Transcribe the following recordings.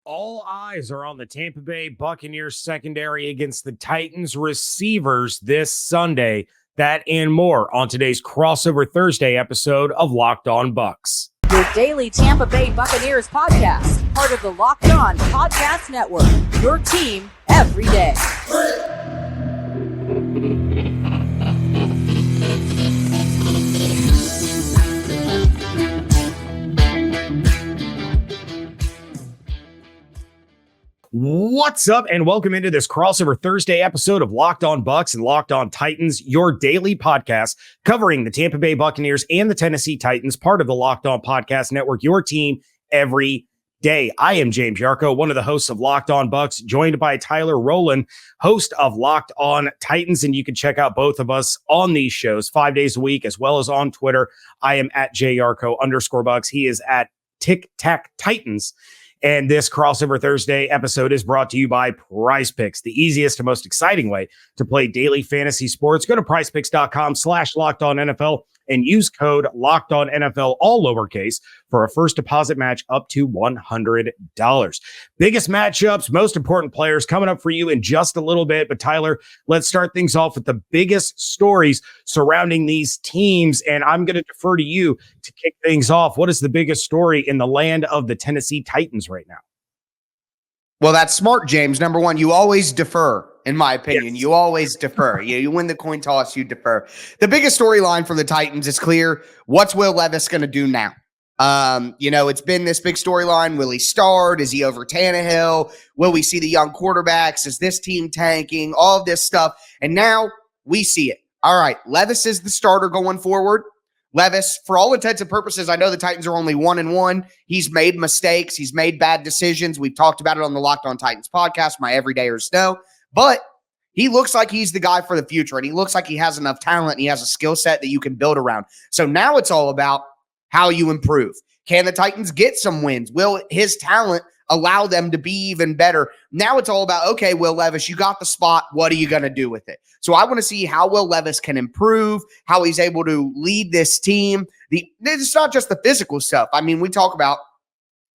All eyes are on the Tampa Bay Buccaneers secondary against the Titans receivers this Sunday. That and more on today's Crossover Thursday episode of Locked On Bucs. Your daily Tampa Bay Buccaneers podcast, part of the Locked On Podcast Network. Your team every day. What's up, and welcome into this Crossover Thursday episode of Locked On Bucs and Locked On Titans, your daily podcast covering the Tampa Bay Buccaneers and the Tennessee Titans, part of the Locked On Podcast Network, your team every day. I am James Yarcho, one of the hosts of Locked On Bucs, joined by Tyler Rowland, host of Locked On Titans, and you can check out both of us on these shows 5 days a week, as well as on Twitter. I am at JYarcho_Bucs. He is at Tic Tac Titans. And this Crossover Thursday episode is brought to you by Prize Picks, the easiest and most exciting way to play daily fantasy sports. Go to prizepicks.com/LockedOnNFL and use code LockedOnNFL, all lowercase, for a first deposit match up to $100. Biggest matchups, most important players coming up for you in just a little bit. But Tyler, let's start things off with the biggest stories surrounding these teams. And I'm going to defer to you to kick things off. What is the biggest story in the land of the Tennessee Titans right now? Well, that's smart, James. Number one, you always defer, in my opinion. Yes. You always defer. You win the coin toss, you defer. The biggest storyline for the Titans is clear. What's Will Levis going to do now? It's been this big storyline. Will he start? Is he over Tannehill? Will we see the young quarterbacks? Is this team tanking? All of this stuff. And now we see it. All right, Levis is the starter going forward. Levis, for all intents and purposes, I know the Titans are only 1-1. He's made mistakes. He's made bad decisions. We've talked about it on the Locked On Titans podcast, my everydayers know. But he looks like he's the guy for the future, and he looks like he has enough talent, and he has a skill set that you can build around. So now it's all about how you improve. Can the Titans get some wins? Will his talent allow them to be even better? Now it's all about, okay, Will Levis, you got the spot. What are you going to do with it? So I want to see how Will Levis can improve, how he's able to lead this team. It's not just the physical stuff. I mean, we talk about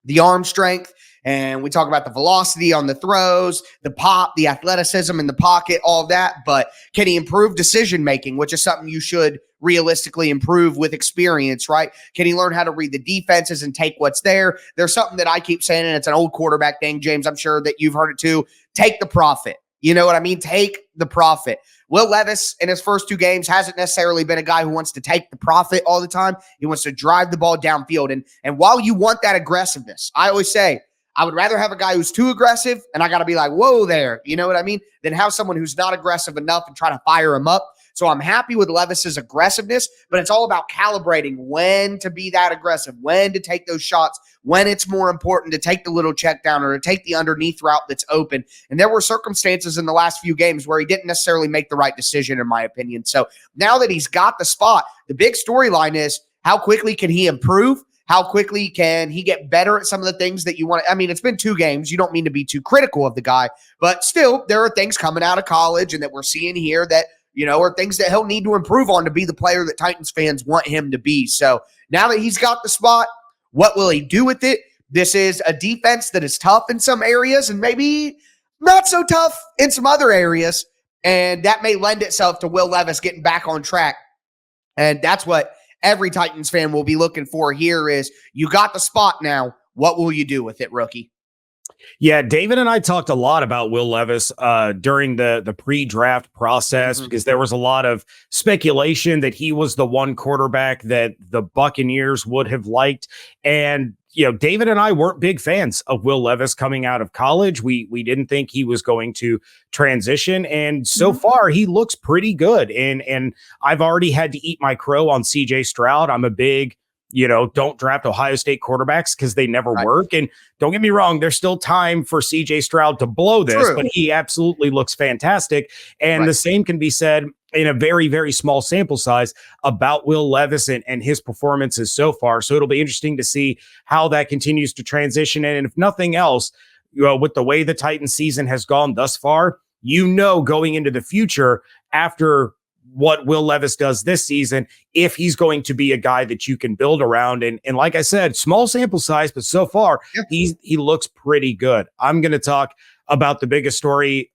the arm strength, and we talk about the velocity on the throws, the pop, the athleticism in the pocket, all of that. But can he improve decision-making, which is something you should realistically improve with experience, right? Can he learn how to read the defenses and take what's there? There's something that I keep saying, and it's an old quarterback thing, James. I'm sure that you've heard it too. Take the profit. You know what I mean? Take the profit. Will Levis, in his first two games, hasn't necessarily been a guy who wants to take the profit all the time. He wants to drive the ball downfield. And while you want that aggressiveness, I always say, I would rather have a guy who's too aggressive, and I got to be like, whoa there, you know what I mean, than have someone who's not aggressive enough and try to fire him up. So I'm happy with Levis's aggressiveness, but it's all about calibrating when to be that aggressive, when to take those shots, when it's more important to take the little check down or to take the underneath route that's open. And there were circumstances in the last few games where he didn't necessarily make the right decision, in my opinion. So now that he's got the spot, the big storyline is how quickly can he improve? How quickly can he get better at some of the things that you want? I mean, it's been 2 games. You don't mean to be too critical of the guy, but still, there are things coming out of college and that we're seeing here that, are things that he'll need to improve on to be the player that Titans fans want him to be. So now that he's got the spot, what will he do with it? This is a defense that is tough in some areas and maybe not so tough in some other areas. And that may lend itself to Will Levis getting back on track. And that's what every Titans fan will be looking for here is you got the spot now. What will you do with it, rookie? Yeah, David and I talked a lot about Will Levis during the pre-draft process because there was a lot of speculation that he was the one quarterback that the Buccaneers would have liked. And, David and I weren't big fans of Will Levis coming out of college. We didn't think he was going to transition. And so far, he looks pretty good. And I've already had to eat my crow on CJ Stroud. I'm a big don't draft Ohio State quarterbacks because they never work. And don't get me wrong, there's still time for CJ Stroud to blow this, but he absolutely looks fantastic. And the same can be said in a very, very small sample size about Will Levis and his performances so far. So it'll be interesting to see how that continues to transition. And if nothing else, with the way the Titans season has gone thus far, going into the future after what Will Levis does this season, if he's going to be a guy that you can build around. And like I said, small sample size, but so far he looks pretty good. I'm going to talk about the biggest story,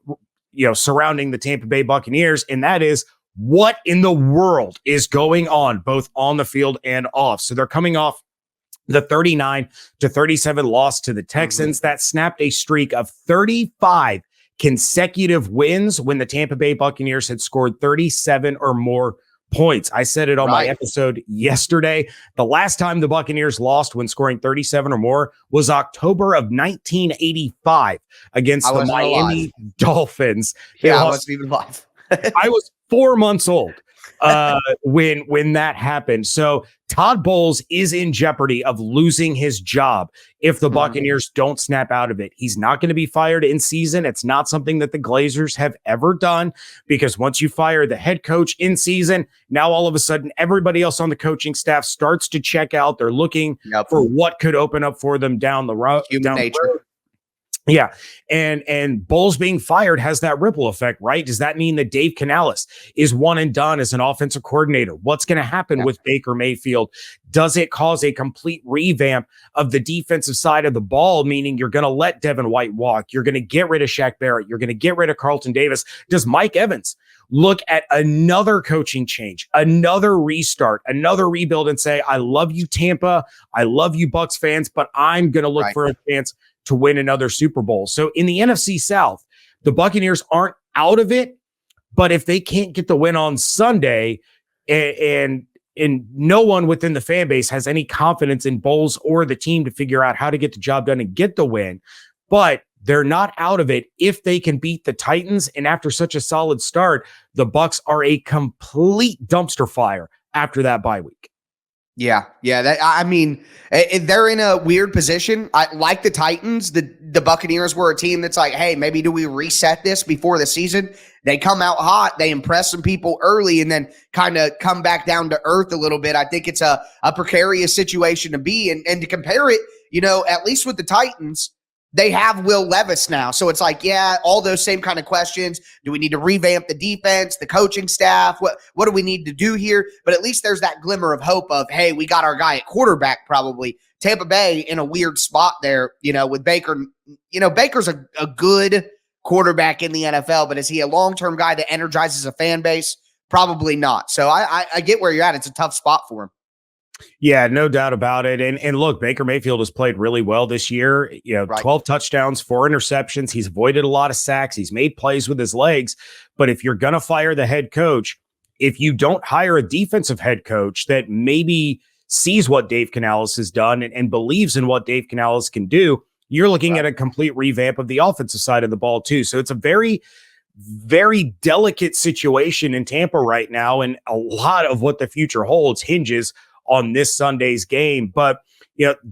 surrounding the Tampa Bay Buccaneers, and that is what in the world is going on both on the field and off. So they're coming off the 39-37 loss to the Texans that snapped a streak of 35 consecutive wins when the Tampa Bay Buccaneers had scored 37 or more points. I said it on my episode yesterday. The last time the Buccaneers lost when scoring 37 or more was October of 1985 against the Miami Dolphins. Yeah, I wasn't even alive. I was 4 months old when that happened. So Todd Bowles is in jeopardy of losing his job if the Buccaneers don't snap out of it. He's not going to be fired in season. It's not something that the Glazers have ever done, because once you fire the head coach in season, now all of a sudden everybody else on the coaching staff starts to check out. They're looking for what could open up for them down the road. Human nature. Yeah. And Bowles being fired has that ripple effect, right? Does that mean that Dave Canales is one and done as an offensive coordinator? What's going to happen with Baker Mayfield? Does it cause a complete revamp of the defensive side of the ball, meaning you're going to let Devin White walk? You're going to get rid of Shaq Barrett. You're going to get rid of Carlton Davis. Does Mike Evans look at another coaching change, another restart, another rebuild and say, I love you, Tampa. I love you, Bucs fans, but I'm going to look for a chance to win another Super Bowl. So in the NFC South, the Buccaneers aren't out of it, but if they can't get the win on Sunday, and no one within the fan base has any confidence in Bowles or the team to figure out how to get the job done and get the win, but they're not out of it if they can beat the Titans. And after such a solid start, the Bucs are a complete dumpster fire after that bye week. Yeah. They're in a weird position. I like the Titans. The Buccaneers were a team that's like, hey, maybe do we reset this before the season? They come out hot. They impress some people early and then kind of come back down to earth a little bit. I think it's a precarious situation to be in. And to compare it, at least with the Titans, they have Will Levis now. So it's like, all those same kind of questions. Do we need to revamp the defense, the coaching staff? What do we need to do here? But at least there's that glimmer of hope of, hey, we got our guy at quarterback probably. Tampa Bay in a weird spot there, with Baker. Baker's a good quarterback in the NFL, but is he a long-term guy that energizes a fan base? Probably not. So I get where you're at. It's a tough spot for him. Yeah, no doubt about it. And look, Baker Mayfield has played really well this year. 12 touchdowns, 4 interceptions. He's avoided a lot of sacks. He's made plays with his legs. But if you're going to fire the head coach, if you don't hire a defensive head coach that maybe sees what Dave Canales has done and believes in what Dave Canales can do, you're looking at a complete revamp of the offensive side of the ball too. So it's a very, very delicate situation in Tampa right now. And a lot of what the future holds hinges on this Sunday's game. But,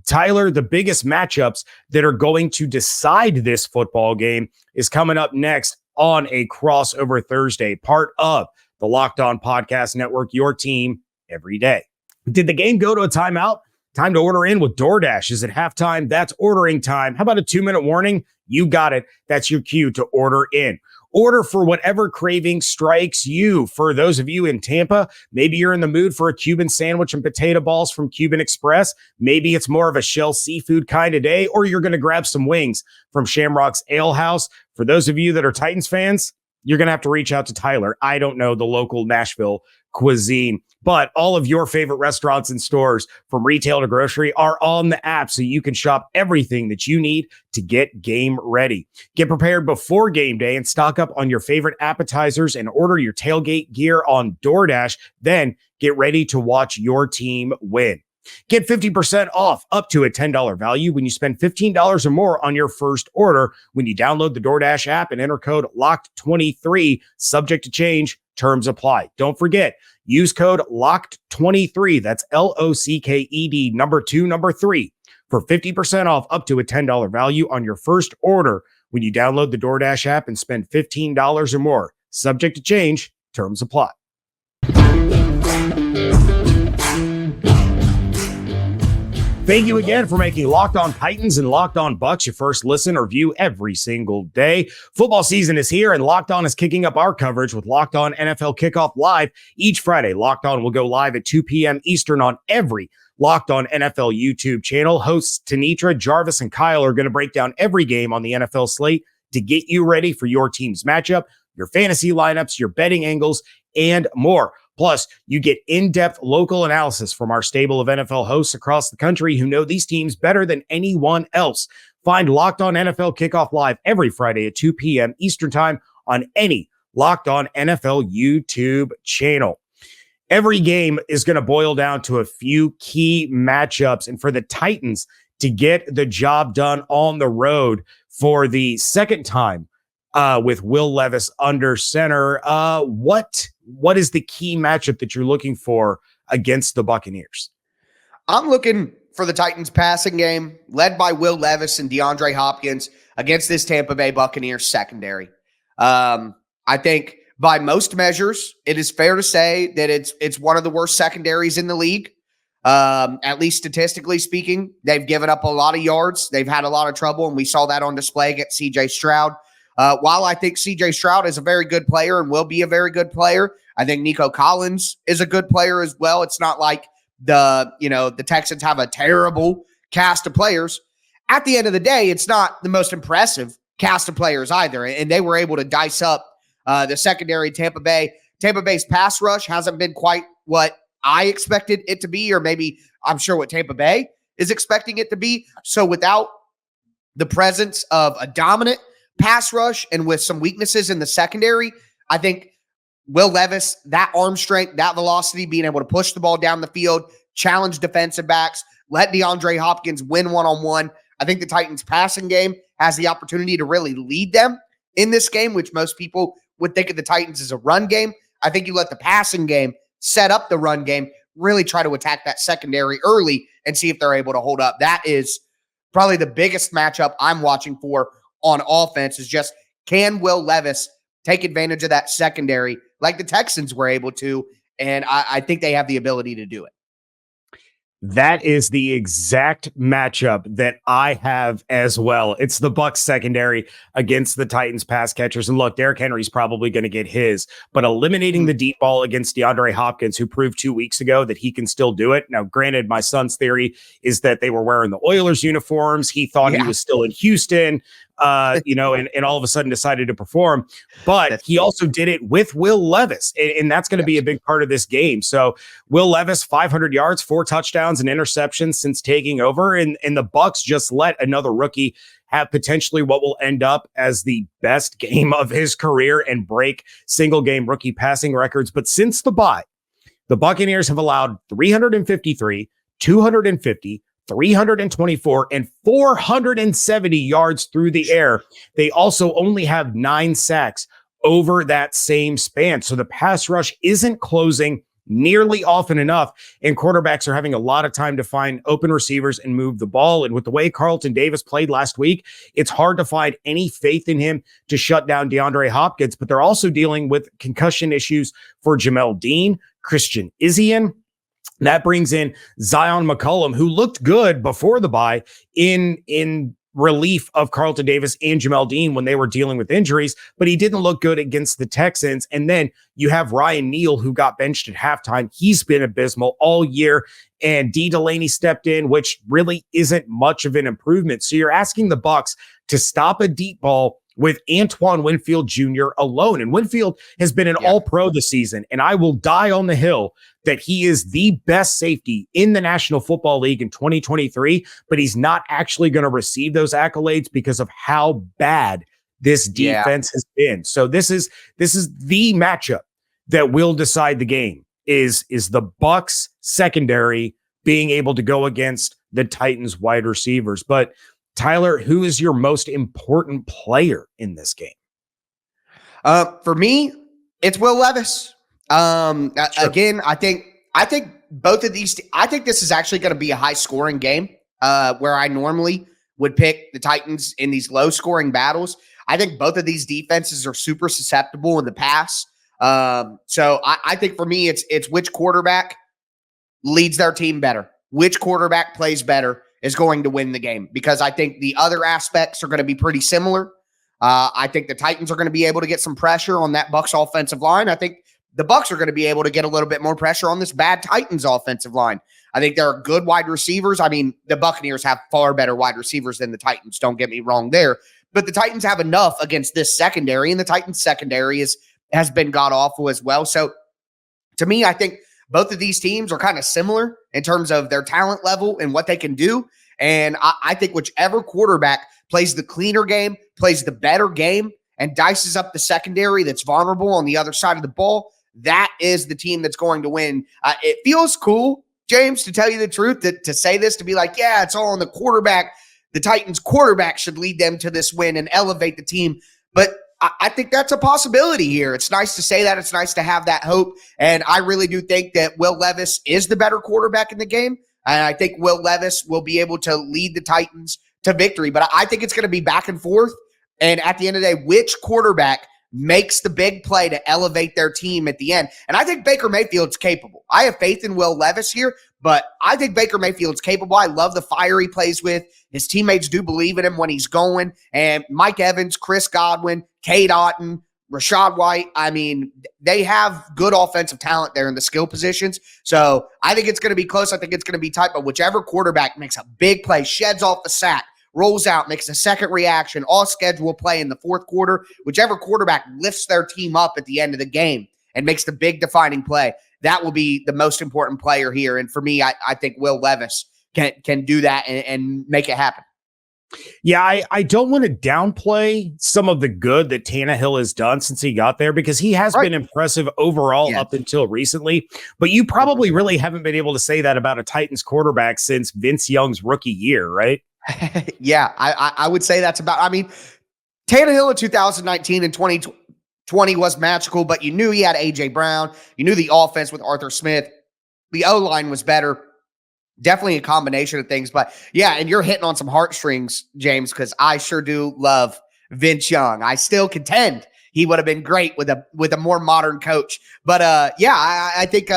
Tyler, the biggest matchups that are going to decide this football game is coming up next on a crossover Thursday, part of the Locked On Podcast Network, your team every day. Did the game go to a timeout? Time to order in with DoorDash. Is it halftime? That's ordering time. How about a 2-minute warning? You got it. That's your cue to order in. Order for whatever craving strikes you. For those of you in Tampa, maybe you're in the mood for a Cuban sandwich and potato balls from Cuban Express. Maybe it's more of a shell seafood kind of day, or you're going to grab some wings from Shamrock's Ale House. For those of you that are Titans fans, you're going to have to reach out to Tyler. I don't know the local Nashville cuisine, but all of your favorite restaurants and stores from retail to grocery are on the app, so you can shop everything that you need to get game ready. Get prepared before game day and stock up on your favorite appetizers and order your tailgate gear on DoorDash. Then get ready to watch your team win. Get 50% off up to a $10 value when you spend $15 or more on your first order when you download the DoorDash app and enter code LOCKED23, subject to change, terms apply. Don't forget, use code LOCKED23, that's LOCKED 3, for 50% off up to a $10 value on your first order when you download the DoorDash app and spend $15 or more, subject to change, terms apply. Thank you again for making Locked On Titans and Locked On Bucs your first listen or view every single day. Football season is here, and Locked On is kicking up our coverage with Locked On NFL Kickoff Live. Each Friday, Locked On will go live at 2 p.m. Eastern on every Locked On NFL YouTube channel. Hosts Tanitra, Jarvis, and Kyle are going to break down every game on the NFL slate to get you ready for your team's matchup, your fantasy lineups, your betting angles, and more. Plus, you get in-depth local analysis from our stable of NFL hosts across the country who know these teams better than anyone else. Find Locked On NFL Kickoff Live every Friday at 2 p.m. Eastern Time on any Locked On NFL YouTube channel. Every game is going to boil down to a few key matchups, and for the Titans to get the job done on the road for the second time with Will Levis under center, what is the key matchup that you're looking for against the Buccaneers? I'm looking for the Titans passing game led by Will Levis and DeAndre Hopkins against this Tampa Bay Buccaneers secondary. I think by most measures, it is fair to say that it's one of the worst secondaries in the league. At least statistically speaking, they've given up a lot of yards. They've had a lot of trouble, and we saw that on display against CJ Stroud. While I think CJ Stroud is a very good player and will be a very good player, I think Nico Collins is a good player as well. It's not like the Texans have a terrible cast of players. At the end of the day, it's not the most impressive cast of players either. And they were able to dice up the secondary Tampa Bay. Tampa Bay's pass rush hasn't been quite what I expected it to be, or maybe I'm sure what Tampa Bay is expecting it to be. So without the presence of a dominant pass rush and with some weaknesses in the secondary, I think Will Levis, that arm strength, that velocity, being able to push the ball down the field, challenge defensive backs, let DeAndre Hopkins win one-on-one. I think the Titans passing game has the opportunity to really lead them in this game, which most people would think of the Titans as a run game. I think you let the passing game set up the run game, really try to attack that secondary early and see if they're able to hold up. That is probably the biggest matchup I'm watching for on offense, is just, can Will Levis take advantage of that secondary like the Texans were able to? And I think they have the ability to do it. That is the exact matchup that I have as well. It's the Bucs secondary against the Titans pass catchers. And look, Derrick Henry's probably going to get his, but eliminating the deep ball against DeAndre Hopkins, who proved 2 weeks ago that he can still do it. Now, granted, my son's theory is that they were wearing the Oilers uniforms. He thought he was still in Houston, and all of a sudden decided to perform. But he also did it with Will Levis, and that's going to be a big part of this game. So Will Levis, 500 yards, 4 touchdowns and interceptions since taking over, and the Bucs just let another rookie have potentially what will end up as the best game of his career and break single game rookie passing records. But since the bye, the Buccaneers have allowed 353, 250, 324 and 470 yards through the air. They also only have 9 sacks over that same span. So the pass rush isn't closing nearly often enough, and quarterbacks are having a lot of time to find open receivers and move the ball. And with the way Carlton Davis played last week, it's hard to find any faith in him to shut down DeAndre Hopkins. But they're also dealing with concussion issues for Jamel Dean, Christian Izien. That brings in Zion McCollum, who looked good before the bye in relief of Carlton Davis and Jamel Dean when they were dealing with injuries, but he didn't look good against the Texans. And then you have Ryan Neal, who got benched at halftime. He's been abysmal all year, and D. Delaney stepped in, which really isn't much of an improvement. So you're asking the Bucs to stop a deep ball with Antoine Winfield Jr. alone. And Winfield has been an all-pro this season, and I will die on the hill that he is the best safety in the National Football League in 2023, but he's not actually going to receive those accolades because of how bad this defense has been. So this is the matchup that will decide the game, is the Bucs secondary being able to go against the Titans wide receivers. But Tyler, who is your most important player in this game? For me, it's Will Levis. Again, I think both of these, I think this is actually going to be a high scoring game, where I normally would pick the Titans in these low scoring battles. I think both of these defenses are super susceptible in the pass. So I think for me, it's which quarterback leads their team better, which quarterback plays better is going to win the game, because I think the other aspects are going to be pretty similar. I think the Titans are going to be able to get some pressure on that Bucs offensive line. I think the Bucs are going to be able to get a little bit more pressure on this bad Titans offensive line. I think there are good wide receivers. I mean, the Buccaneers have far better wide receivers than the Titans. Don't get me wrong there. But the Titans have enough against this secondary, and the Titans secondary has been god-awful as well. So to me, I think both of these teams are kind of similar in terms of their talent level and what they can do. And I think whichever quarterback plays the cleaner game, plays the better game, and dices up the secondary that's vulnerable on the other side of the ball, that is the team that's going to win. It feels cool, James, to tell you the truth, to say this, to be like, yeah, it's all on the quarterback. The Titans quarterback should lead them to this win and elevate the team. But I think that's a possibility here. It's nice to say that. It's nice to have that hope. And I really do think that Will Levis is the better quarterback in the game. And I think Will Levis will be able to lead the Titans to victory. But I think it's going to be back and forth. And at the end of the day, which quarterback makes the big play to elevate their team at the end? And I think Baker Mayfield's capable. I have faith in Will Levis here, but I think Baker Mayfield's capable. I love the fire he plays with. His teammates do believe in him when he's going. And Mike Evans, Chris Godwin, Cade Otton, Rachaad White, I mean, they have good offensive talent there in the skill positions. So I think it's going to be close. I think it's going to be tight, but whichever quarterback makes a big play, sheds off the sack, rolls out, makes a second reaction, all schedule play in the fourth quarter, whichever quarterback lifts their team up at the end of the game and makes the big defining play, that will be the most important player here. And for me, I think Will Levis can do that and make it happen. Yeah, I don't want to downplay some of the good that Tannehill has done since he got there, because he has been impressive overall up until recently. But you probably really haven't been able to say that about a Titans quarterback since Vince Young's rookie year, right? Yeah, I would say that's about, I mean, Tannehill in 2019 and 2020 was magical, but you knew he had A.J. Brown. You knew the offense with Arthur Smith. The O-line was better. Definitely a combination of things. But yeah, and you're hitting on some heartstrings, James, because I sure do love Vince Young. I still contend he would have been great with a more modern coach. But yeah, I think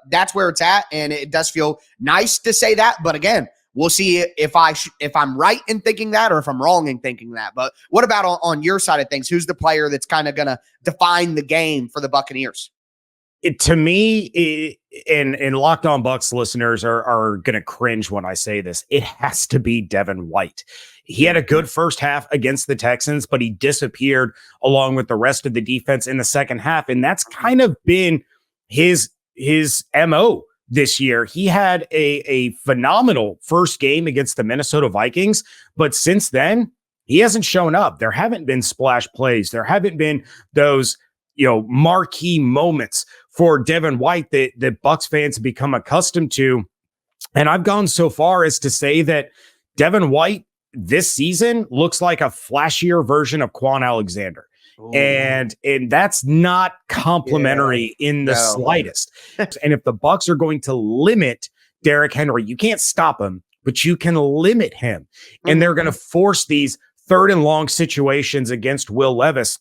that's where it's at, and it does feel nice to say that. But again, we'll see if I'm right in thinking that or if I'm wrong in thinking that. But what about on your side of things? Who's the player that's kind of going to define the game for the Buccaneers? To me, and Locked On Bucs listeners are going to cringe when I say this, it has to be Devin White. He had a good first half against the Texans, but he disappeared along with the rest of the defense in the second half. And that's kind of been his MO this year. He had a phenomenal first game against the Minnesota Vikings, but since then, he hasn't shown up. There haven't been splash plays. There haven't been those, marquee moments for Devin White that Bucs fans have become accustomed to. And I've gone so far as to say that Devin White this season looks like a flashier version of Quan Alexander. Ooh. And that's not complimentary in the slightest. And if the Bucs are going to limit Derrick Henry, you can't stop him, but you can limit him. Mm-hmm. And they're going to force these third and long situations against Will Levis.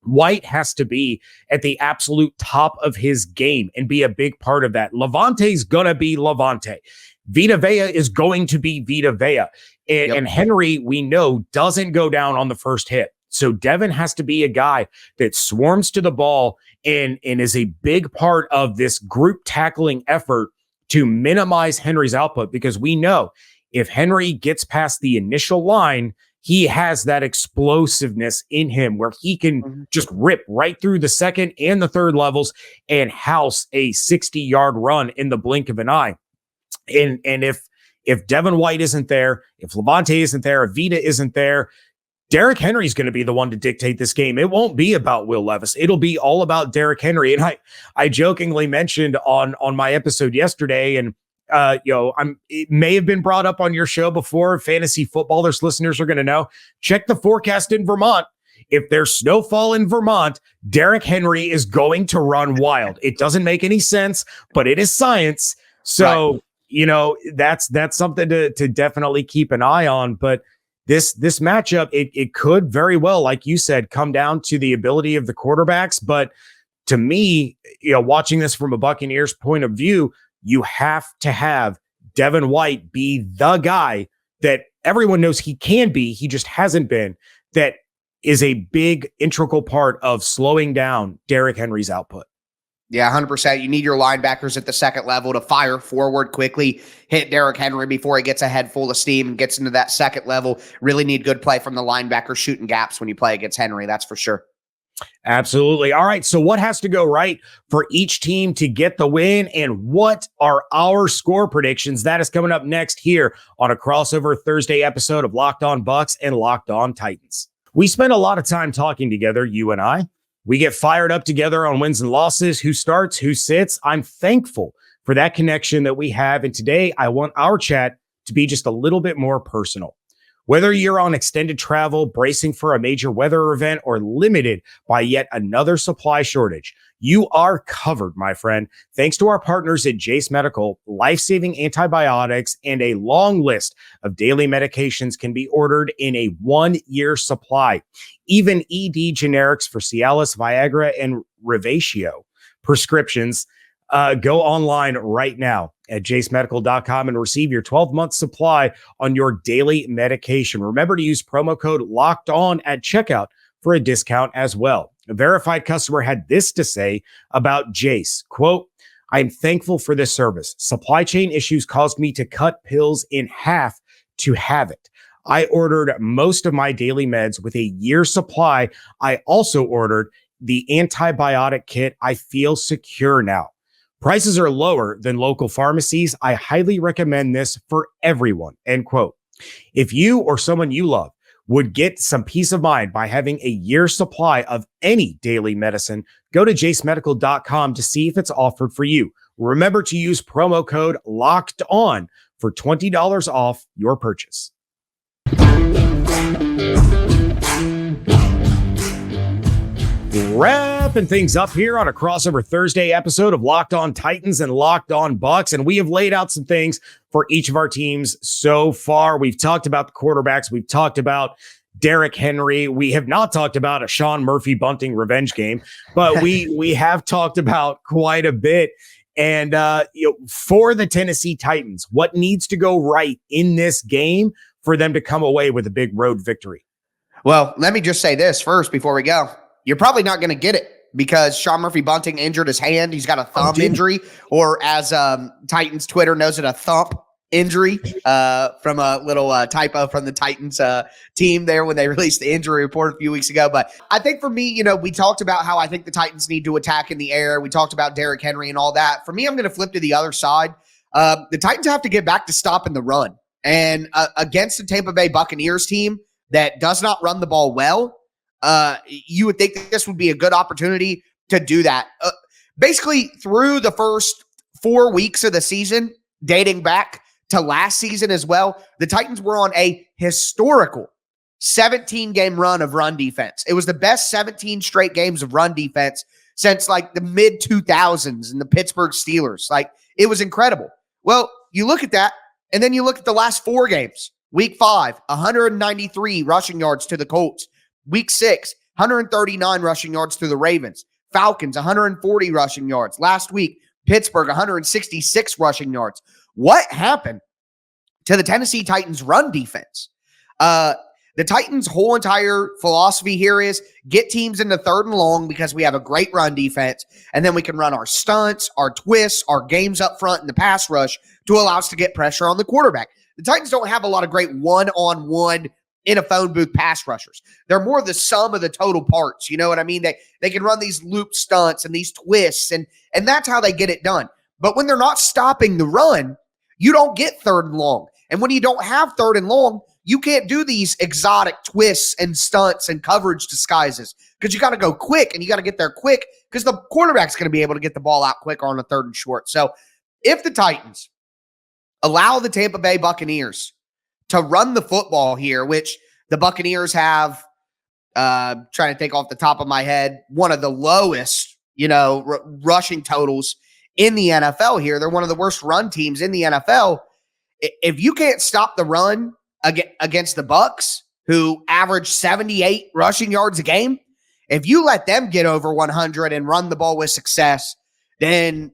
White has to be at the absolute top of his game and be a big part of that. Levante's going to be Levante. Vita Vea is going to be Vita Vea. And Henry, we know, doesn't go down on the first hit. So Devin has to be a guy that swarms to the ball and is a big part of this group tackling effort to minimize Henry's output, because we know if Henry gets past the initial line, he has that explosiveness in him where he can just rip right through the second and the third levels and house a 60-yard run in the blink of an eye. And if Devin White isn't there, if Levante isn't there, if Vita isn't there, Derrick Henry is going to be the one to dictate this game. It won't be about Will Levis. It'll be all about Derrick Henry. And I jokingly mentioned on my episode yesterday, and it may have been brought up on your show before. Fantasy footballers listeners are going to know. Check the forecast in Vermont. If there's snowfall in Vermont, Derrick Henry is going to run wild. It doesn't make any sense, but it is science. So, that's something to definitely keep an eye on. But this matchup, it could very well, like you said, come down to the ability of the quarterbacks. But to me, watching this from a Buccaneers point of view, you have to have Devin White be the guy that everyone knows he can be, he just hasn't been, that is a big integral part of slowing down Derrick Henry's output. Yeah, 100%. You need your linebackers at the second level to fire forward quickly, hit Derrick Henry before he gets a head full of steam and gets into that second level. Really need good play from the linebackers shooting gaps when you play against Henry. That's for sure. Absolutely. All right. So what has to go right for each team to get the win? And what are our score predictions? That is coming up next here on a crossover Thursday episode of Locked On Bucs and Locked On Titans. We spend a lot of time talking together, you and I. We get fired up together on wins and losses, who starts, who sits. I'm thankful for that connection that we have. And today I want our chat to be just a little bit more personal. Whether you're on extended travel, bracing for a major weather event, or limited by yet another supply shortage, you are covered, my friend. Thanks to our partners at Jace Medical, life-saving antibiotics and a long list of daily medications can be ordered in a 1-year supply. Even ED generics for Cialis, Viagra, and Revatio prescriptions. Go online right now at jacemedical.com and receive your 12-month supply on your daily medication. Remember to use promo code Locked On at checkout for a discount as well. A verified customer had this to say about Jace, quote, "I'm thankful for this service. Supply chain issues caused me to cut pills in half to have it. I ordered most of my daily meds with a year's supply. I also ordered the antibiotic kit. I feel secure now. Prices are lower than local pharmacies. I highly recommend this for everyone," end quote. If you or someone you love would get some peace of mind by having a year's supply of any daily medicine, go to jacemedical.com to see if it's offered for you. Remember to use promo code Locked On for $20 off your purchase. Wrapping things up here on a crossover Thursday episode of Locked On Titans and Locked On Bucs. And we have laid out some things for each of our teams so far. We've talked about the quarterbacks. We've talked about Derrick Henry. We have not talked about a Sean Murphy Bunting revenge game, but we have talked about quite a bit. And for the Tennessee Titans, what needs to go right in this game for them to come away with a big road victory? Well, let me just say this first before we go. You're probably not going to get it because Sean Murphy Bunting injured his hand. He's got a thumb injury, or as Titans Twitter knows it, a thump injury from a little typo from the Titans team there when they released the injury report a few weeks ago. But I think for me, we talked about how I think the Titans need to attack in the air. We talked about Derrick Henry and all that. For me, I'm going to flip to the other side. The Titans have to get back to stopping the run. And against the Tampa Bay Buccaneers team that does not run the ball well, you would think that this would be a good opportunity to do that. Basically, through the first 4 weeks of the season, dating back to last season as well, the Titans were on a historical 17-game run of run defense. It was the best 17 straight games of run defense since like the mid-2000s and the Pittsburgh Steelers. Like, it was incredible. Well, you look at that, and then you look at the last 4 games. Week 5, 193 rushing yards to the Colts. Week 6, 139 rushing yards to the Ravens. Falcons, 140 rushing yards. Last week, Pittsburgh, 166 rushing yards. What happened to the Tennessee Titans run defense? The Titans' whole entire philosophy here is get teams into 3rd and long because we have a great run defense, and then we can run our stunts, our twists, our games up front in the pass rush to allow us to get pressure on the quarterback. The Titans don't have a lot of great one-on-one in a phone booth pass rushers. They're more the sum of the total parts. You know what I mean? They can run these loop stunts and these twists, and that's how they get it done. But when they're not stopping the run, you don't get 3rd and long. And when you don't have 3rd and long, you can't do these exotic twists and stunts and coverage disguises because you got to go quick and you got to get there quick because the quarterback's going to be able to get the ball out quicker on a 3rd and short. So if the Titans allow the Tampa Bay Buccaneers to run the football here, which the Buccaneers have, trying to think off the top of my head, one of the lowest, rushing totals in the NFL here. They're one of the worst run teams in the NFL. If you can't stop the run against the Bucs, who average 78 rushing yards a game, if you let them get over 100 and run the ball with success, then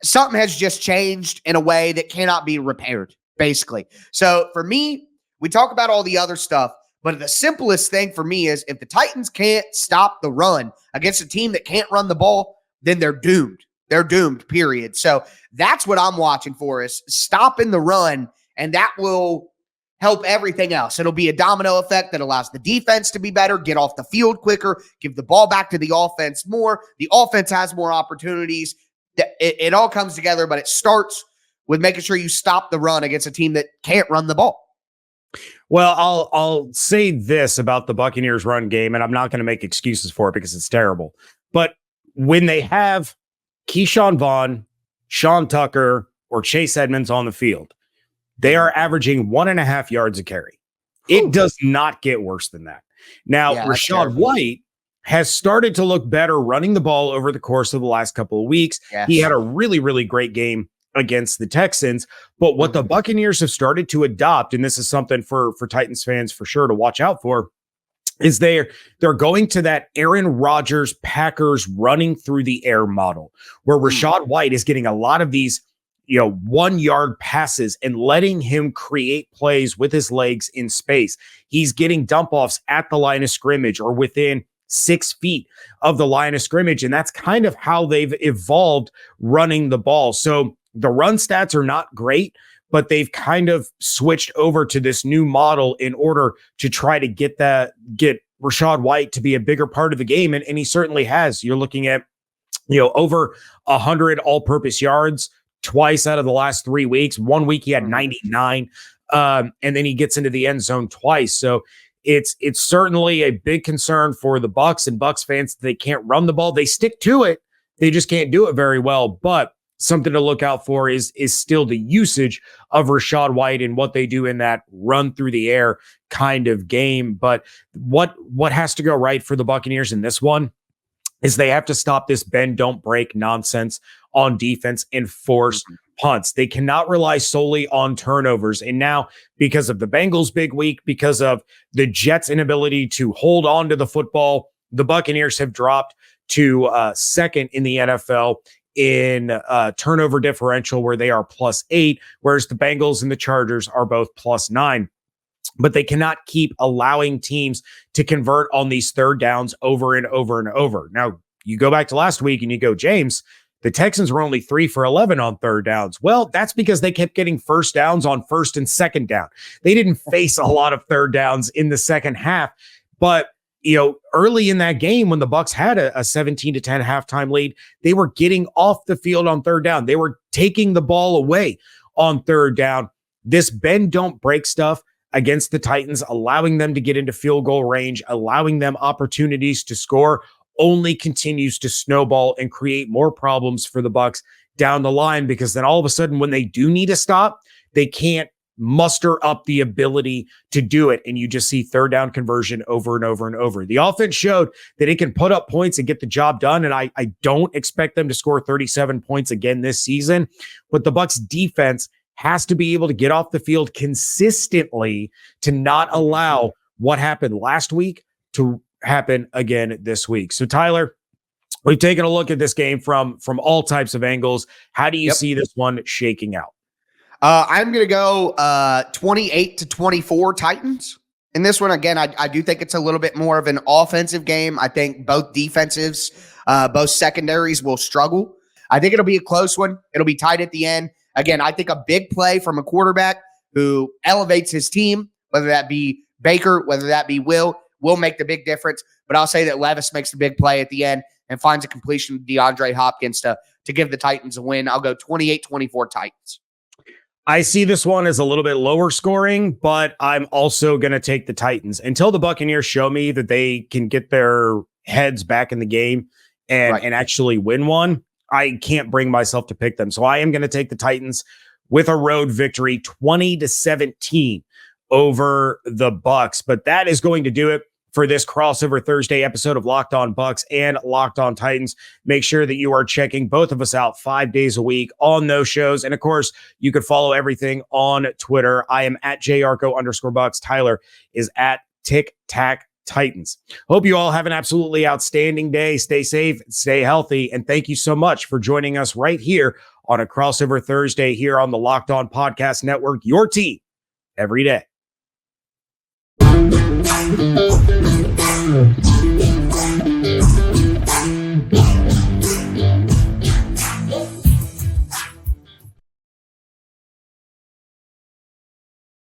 something has just changed in a way that cannot be repaired, basically. So for me, we talk about all the other stuff, but the simplest thing for me is if the Titans can't stop the run against a team that can't run the ball, then they're doomed. They're doomed, period. So that's what I'm watching for, is stopping the run, and that will help everything else. It'll be a domino effect that allows the defense to be better, get off the field quicker, give the ball back to the offense more. The offense has more opportunities. It all comes together, but it starts with making sure you stop the run against a team that can't run the ball. Well, I'll say this about the Buccaneers run game, and I'm not going to make excuses for it because it's terrible. But when they have Keyshawn Vaughn, Sean Tucker, or Chase Edmonds on the field, they are averaging 1.5 yards a carry. It does not get worse than that. Now, Rachaad White has started to look better running the ball over the course of the last couple of weeks. Yes. He had a really, really great game against the Texans. But what the Buccaneers have started to adopt, and this is something for Titans fans for sure to watch out for, is they're going to that Aaron Rodgers Packers running through the air model, where Rachaad White is getting a lot of these 1-yard passes and letting him create plays with his legs in space. He's getting dump offs at the line of scrimmage or within 6 feet of the line of scrimmage. And that's kind of how they've evolved running the ball. So the run stats are not great, but they've kind of switched over to this new model in order to try to get Rachaad White to be a bigger part of the game. And he certainly has. You're looking at, over 100 all-purpose yards twice out of the last 3 weeks. 1 week he had 99. And then he gets into the end zone twice. So it's certainly a big concern for the Bucs and Bucs fans. They can't run the ball. They stick to it. They just can't do it very well. But something to look out for is still the usage of Rachaad White and what they do in that run through the air kind of game. But what has to go right for the Buccaneers in this one is they have to stop this bend, don't break nonsense on defense and force punts. They cannot rely solely on turnovers. And now, because of the Bengals' big week, because of the Jets' inability to hold on to the football, the Buccaneers have dropped to second in the NFL in turnover differential, where they are +8, whereas the Bengals and the Chargers are both +9. But they cannot keep allowing teams to convert on these third downs over and over and over. Now, you go back to last week and you go, James, the Texans were only 3 for 11 on third downs. Well, that's because they kept getting first downs on first and second down. They didn't face a lot of third downs in the second half. But, early in that game when the Bucs had a 17-10 halftime lead, they were getting off the field on third down. They were taking the ball away on third down. This bend, don't break stuff against the Titans, allowing them to get into field goal range, allowing them opportunities to score, only continues to snowball and create more problems for the Bucs down the line, because then all of a sudden when they do need to stop, they can't muster up the ability to do it. And you just see third down conversion over and over and over. The offense showed that it can put up points and get the job done. And I don't expect them to score 37 points again this season, but the Bucs defense has to be able to get off the field consistently to not allow what happened last week to happen again this week. So Tyler, we've taken a look at this game from all types of angles. How do you see this one shaking out? I'm going to go 28-24 Titans. In this one, again, I do think it's a little bit more of an offensive game. I think both defensives, both secondaries will struggle. I think it'll be a close one. It'll be tight at the end. Again, I think a big play from a quarterback who elevates his team, whether that be Baker, whether that be Will make the big difference. But I'll say that Levis makes the big play at the end and finds a completion to DeAndre Hopkins to give the Titans a win. I'll go 28-24 Titans. I see this one as a little bit lower scoring, but I'm also going to take the Titans until the Buccaneers show me that they can get their heads back in the game and actually win one. I can't bring myself to pick them. So I am going to take the Titans with a road victory, 20-17 over the Bucs. But that is going to do it for this crossover Thursday episode of Locked On Bucs and Locked On Titans. Make sure that you are checking both of us out 5 days a week on those shows. And of course, you could follow everything on Twitter. I am at @JYarcho_Bucs. Tyler is at Tic Tac Titans. Hope you all have an absolutely outstanding day. Stay safe, stay healthy, and thank you so much for joining us right here on a crossover Thursday here on the Locked On Podcast Network, your team every day.